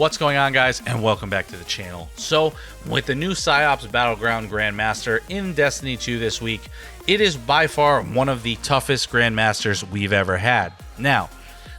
What's going on, guys, and welcome back to the channel. So with the new PsiOps Battleground Grandmaster in Destiny 2 this week, it is by far one of the toughest Grandmasters we've ever had. Now,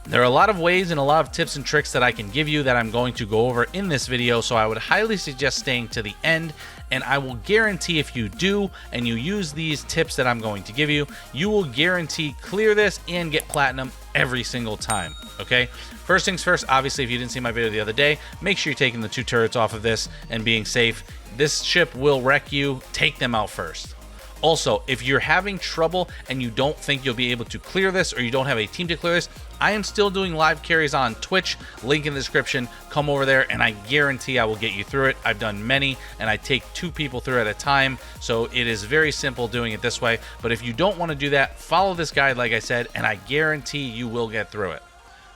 there are a lot of ways and a lot of tips and tricks that I can give you that I'm going to go over in this video, so I would highly suggest staying to the end, and I will guarantee if you do and you use these tips that I'm going to give you, you will guarantee clear this and get platinum every single time, okay? First things first, obviously, if you didn't see my video the other day, make sure you're taking the 2 turrets off of this and being safe. This ship will wreck you. Take them out first. Also, if you're having trouble and you don't think you'll be able to clear this, or you don't have a team to clear this, I am still doing live carries on Twitch, link in the description. Come over there and I guarantee I will get you through it. I've done many and I take 2 people through at a time, so it is very simple doing it this way. But if you don't want to do that, follow this guide like I said, and I guarantee you will get through it.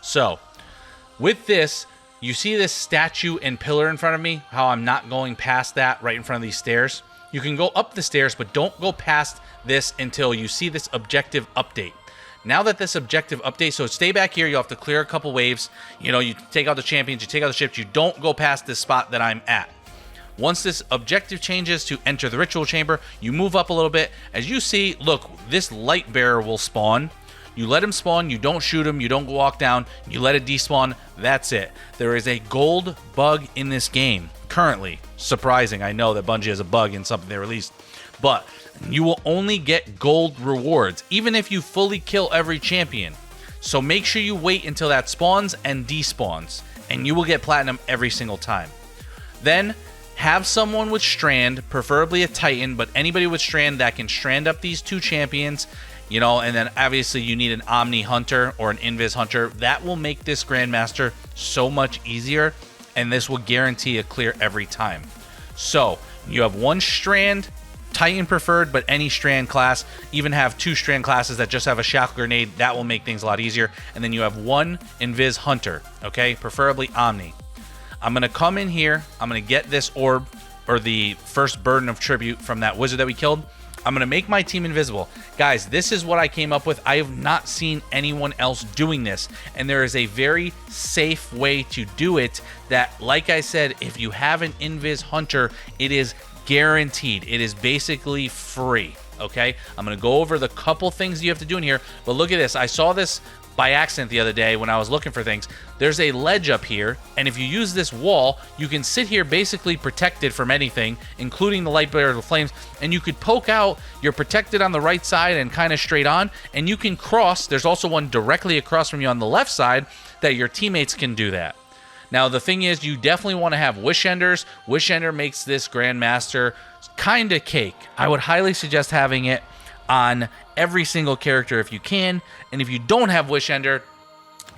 So with this, you see this statue and pillar in front of me, how I'm not going past that right in front of these stairs? You can go up the stairs, but don't go past this until you see this objective update. Now that this objective update, so stay back here, you'll have to clear a couple waves. You know, you take out the champions, you take out the ships, you don't go past this spot that I'm at. Once this objective changes to enter the ritual chamber, you move up a little bit. As you see, look, this light bearer will spawn. You let him spawn, you don't shoot him, you don't walk down, you let it despawn, that's it. There is a gold bug in this game, currently. Surprising, I know that Bungie has a bug in something they released, but you will only get gold rewards, even if you fully kill every champion. So make sure you wait until that spawns and despawns, and you will get platinum every single time. Then, have someone with Strand, preferably a Titan, but anybody with Strand that can strand up these 2 champions, you know, and then obviously you need an Omni Hunter or an Invis Hunter. That will make this Grandmaster so much easier, and this will guarantee a clear every time. So, you have 1 Strand, Titan preferred, but any Strand class. Even have 2 Strand classes that just have a Shackle Grenade. That will make things a lot easier. And then you have 1 Invis Hunter, okay? Preferably Omni. I'm going to come in here. I'm going to get this orb, or the first burden of tribute from that wizard that we killed. I'm going to make my team invisible. Guys, this is what I came up with. I have not seen anyone else doing this, and there is a very safe way to do it that, like I said, if you have an Invis Hunter, it is guaranteed. It is basically free, okay? I'm going to go over the couple things you have to do in here, but look at this. I saw this by accident the other day when I was looking for things. There's a ledge up here, and if you use this wall, you can sit here basically protected from anything, including the light bearer of the flames, and you could poke out. You're protected on the right side and kind of straight on, and you can cross. There's also one directly across from you on the left side that your teammates can do that. Now, the thing is, you definitely want to have Wishenders. Wishender makes this Grandmaster kind of cake. I would highly suggest having it on every single character if you can, and if you don't have Wishender,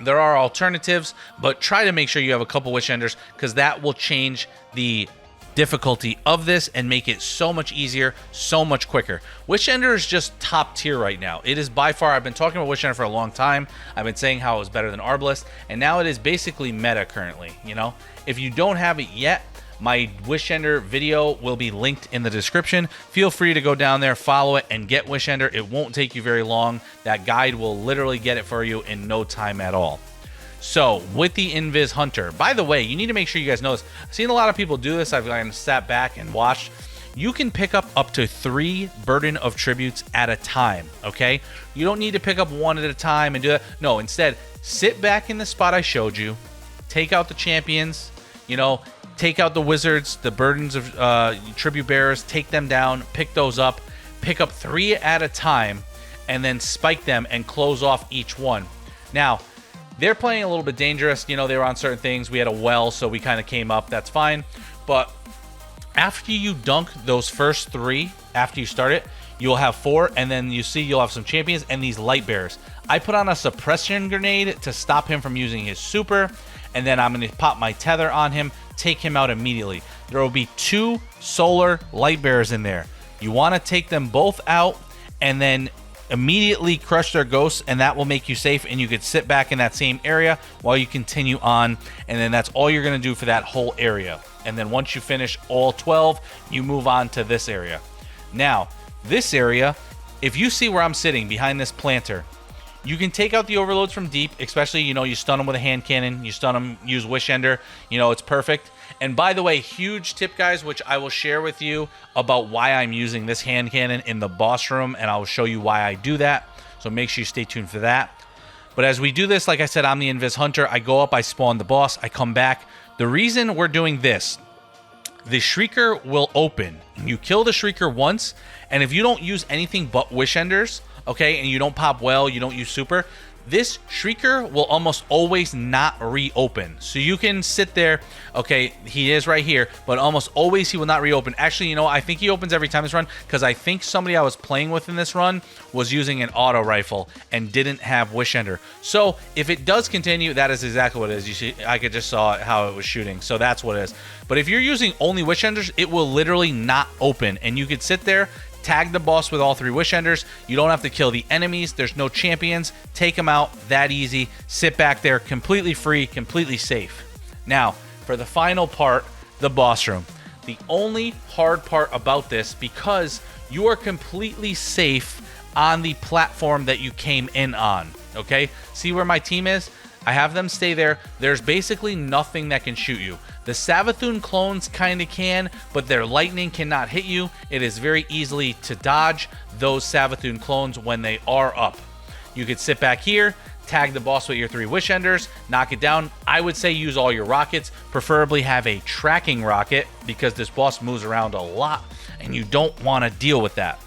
there are alternatives, but try to make sure you have a couple Wishenders, because that will change the difficulty of this and make it so much easier, so much quicker. Wishender is just top tier right now. It is by far, I've been talking about Wishender for a long time. I've been saying how it was better than Arbalest, and now it is basically meta currently, you know? If you don't have it yet, my Wishender video will be linked in the description. Feel free to go down there, follow it, and get Wishender. It won't take you very long. That guide will literally get it for you in no time at all. So, with the Invis Hunter, by the way, you need to make sure you guys know this. I've seen a lot of people do this. I've kind of sat back and watched. You can pick up to 3 Burden of Tributes at a time, okay? You don't need to pick up 1 at a time and do that. No, instead, sit back in the spot I showed you, take out the champions, you know, take out the wizards, the burdens of tribute bearers, take them down, pick those up, pick up 3 at a time, and then spike them and close off each one. Now, they're playing a little bit dangerous. You know, they were on certain things. We had a well, so we kind of came up. That's fine. But after you dunk those first 3, after you start it, you'll have 4, and then you see you'll have some champions and these light bearers. I put on a suppression grenade to stop him from using his super, and then I'm going to pop my tether on him, take him out immediately. There will be 2 solar light bearers in there. You want to take them both out and then immediately crush their ghosts, and that will make you safe, and you could sit back in that same area while you continue on, and then that's all you're going to do for that whole area. And then once you finish all 12, you move on to this area. Now, this area, if you see where I'm sitting behind this planter, You can take out the overloads from deep, especially, you know, you stun them with a hand cannon, you stun them, use Wishenders, you know, it's perfect. And by the way, huge tip, guys, which I will share with you about why I'm using this hand cannon in the boss room, and I'll show you why I do that. So make sure you stay tuned for that. But as we do this, like I said, I'm the Invis Hunter. I go up, I spawn the boss, I come back. The reason we're doing this, the Shrieker will open. You kill the Shrieker once, and if you don't use anything but Wishenders, okay, and you don't pop well, you don't use super, this Shrieker will almost always not reopen. So you can sit there, okay, he is right here, but almost always he will not reopen. Actually, you know, I think he opens every time this run, because I think somebody I was playing with in this run was using an auto rifle and didn't have Wishender. So if it does continue, that is exactly what it is. You see, I could just saw how it was shooting, so that's what it is. But if you're using only Wishenders, it will literally not open, and you could sit there, tag the boss with all 3 Wishenders. You don't have to kill the enemies. There's no champions. Take them out. That easy. Sit back there, completely free, completely safe. Now, for the final part, the boss room. The only hard part about this, because you are completely safe on the platform that you came in on. Okay? See where my team is? I have them stay there. There's basically nothing that can shoot you. The Savathun clones kind of can, but their lightning cannot hit you. It is very easily to dodge those Savathun clones when they are up. You could sit back here, tag the boss with your 3 Wishenders, knock it down. I would say use all your rockets, preferably have a tracking rocket, because this boss moves around a lot and you don't want to deal with that.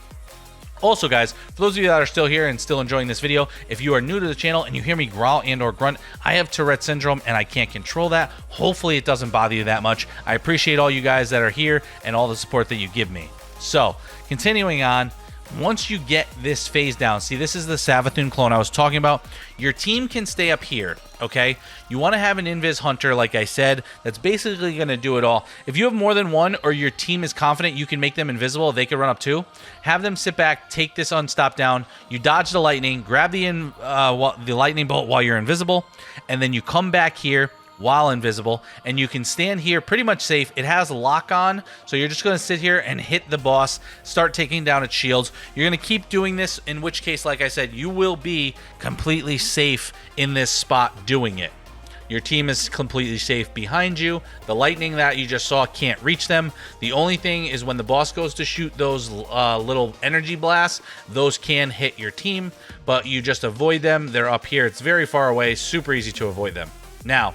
Also, guys, for those of you that are still here and still enjoying this video, if you are new to the channel and you hear me growl and or grunt, I have Tourette Syndrome and I can't control that. Hopefully it doesn't bother you that much. I appreciate all you guys that are here and all the support that you give me. So, continuing on, once you get this phase down, see, this is the Savathun clone I was talking about. Your team can stay up here, okay? You want to have an Invis Hunter, like I said, that's basically going to do it all. If you have more than one, or your team is confident you can make them invisible, they can run up too. Have them sit back, take this unstop down. You dodge the lightning, grab the lightning bolt while you're invisible, and then you come back here while invisible, and you can stand here pretty much safe. It has lock on, so you're just going to sit here and hit the boss, start taking down its shields. You're going to keep doing this, in which case, like I said, you will be completely safe in this spot doing it. Your team is completely safe behind you. The lightning that you just saw can't reach them. The only thing is when the boss goes to shoot those little energy blasts, those can hit your team, but you just avoid them. They're up here. It's very far away, super easy to avoid them. Now,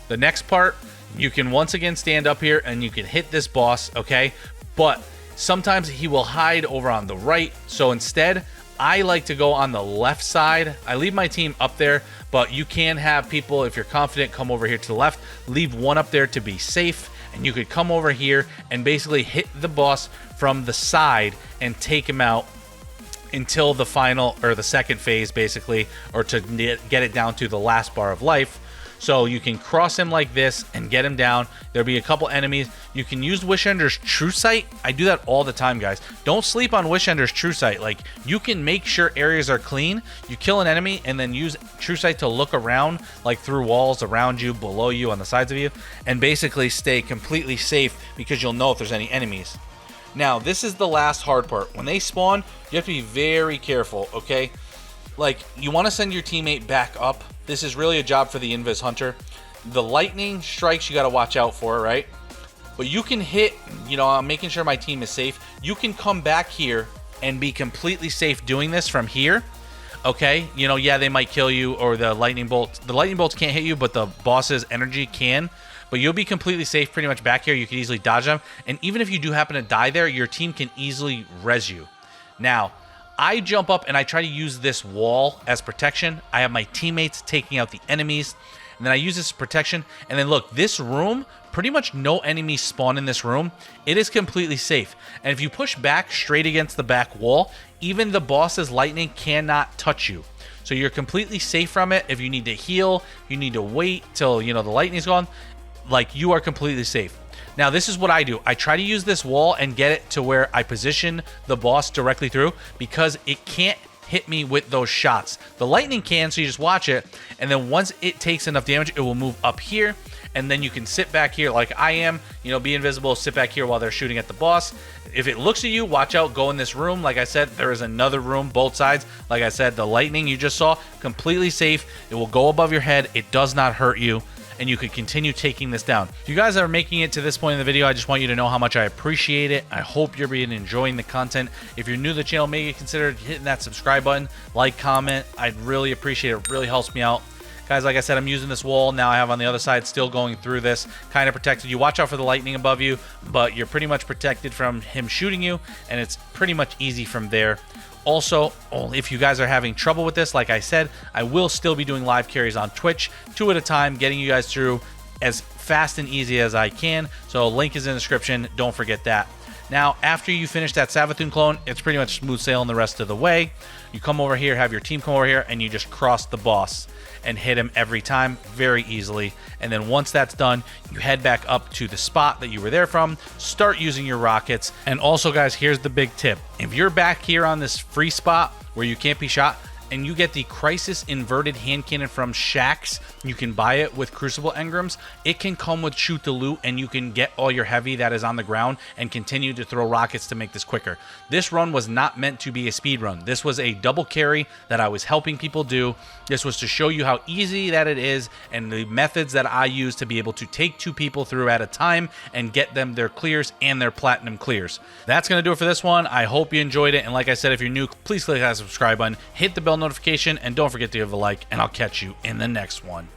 the next part, you can once again stand up here and you can hit this boss, okay? But sometimes he will hide over on the right. So instead, I like to go on the left side. I leave my team up there, but you can have people, if you're confident, come over here to the left. Leave one up there to be safe. And you could come over here and basically hit the boss from the side and take him out until the final, or the second phase, basically, or to get it down to the last bar of life. So you can cross him like this and get him down. There'll be a couple enemies. You can use Wishender's True Sight. I do that all the time, guys. Don't sleep on Wishender's True Sight. Like, you can make sure areas are clean. You kill an enemy and then use True Sight to look around, like through walls around you, below you, on the sides of you, and basically stay completely safe because you'll know if there's any enemies. Now, this is the last hard part. When they spawn, you have to be very careful, okay? Like, you want to send your teammate back up. This is really a job for the Invis Hunter. The lightning strikes you got to watch out for, right? But you can hit, you know, I'm making sure my team is safe. You can come back here and be completely safe doing this from here, okay? You know, yeah, they might kill you, or the lightning bolts. The lightning bolts can't hit you, but the boss's energy can. But you'll be completely safe pretty much back here. You can easily dodge them. And even if you do happen to die there, your team can easily res you. Now, I jump up and I try to use this wall as protection. I have my teammates taking out the enemies, and then I use this as protection. And then look, this room, pretty much no enemies spawn in this room. It is completely safe. And if you push back straight against the back wall, even the boss's lightning cannot touch you. So you're completely safe from it. If you need to heal, you need to wait till, you know, the lightning's gone. Like, you are completely safe. Now, this is what I do. I try to use this wall and get it to where I position the boss directly through, because it can't hit me with those shots. The lightning can, so you just watch it, and then once it takes enough damage, it will move up here, and then you can sit back here like I am, you know, be invisible, sit back here while they're shooting at the boss. If it looks at you, watch out, go in this room. Like I said, there is another room, both sides. Like I said, the lightning you just saw, completely safe. It will go above your head. It does not hurt you, and you can continue taking this down. If you guys are making it to this point in the video, I just want you to know how much I appreciate it. I hope you're enjoying the content. If you're new to the channel, maybe consider hitting that subscribe button, like, comment. I'd really appreciate it. It really helps me out. Guys, like I said, I'm using this wall. Now I have on the other side, still going through this, kind of protected. You watch out for the lightning above you, but you're pretty much protected from him shooting you, and it's pretty much easy from there. Also, if you guys are having trouble with this, like I said, I will still be doing live carries on Twitch, 2 at a time, getting you guys through as fast and easy as I can. So link is in the description. Don't forget that. Now, after you finish that Savathun clone, it's pretty much smooth sailing the rest of the way. You come over here, have your team come over here, and you just cross the boss and hit him every time very easily. And then once that's done, you head back up to the spot that you were there from, start using your rockets. And also, guys, here's the big tip. If you're back here on this free spot where you can't be shot, and you get the Crisis Inverted Hand Cannon from Shaxx, you can buy it with Crucible Engrams. It can come with Shoot the Loot, and you can get all your heavy that is on the ground and continue to throw rockets to make this quicker. This run was not meant to be a speed run. This was a double carry that I was helping people do. This was to show you how easy that it is and the methods that I use to be able to take 2 people through at a time and get them their clears and their platinum clears. That's going to do it for this one. I hope you enjoyed it. And like I said, if you're new, please click that subscribe button, hit the bell notification, and don't forget to give a like, and I'll catch you in the next one.